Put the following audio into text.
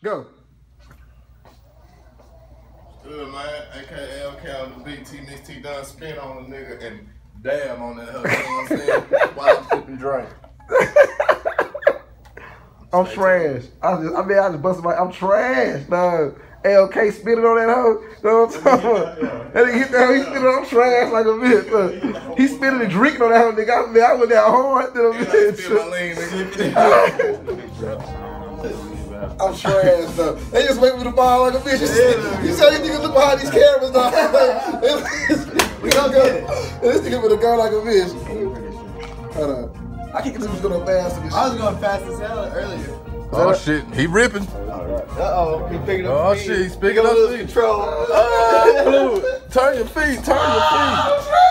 Go. Good man, aka LK on the big T Mix T done spin on a nigga and damn on that hoe. You know what I'm saying? While I'm sipping drink. I'm trash. I just busted my. I'm trash, dog. LK spitting on that hoe. You know what I'm talking about? That nigga hit that hoe. He spitting on trash like a bitch. Look. He spitting and drinking on that hoe, nigga. I went down hard to the bitch. I'm trash, though. They just make me the ball like a bitch. You see how these niggas look behind these cameras, dog? This nigga with a gun like a bitch. Hold on. I can't get this going fast. I was going fast as hell earlier. Oh shit, he ripping. Uh-oh, he picking up Oh shit, he's picking up control. Turn your feet, turn your feet.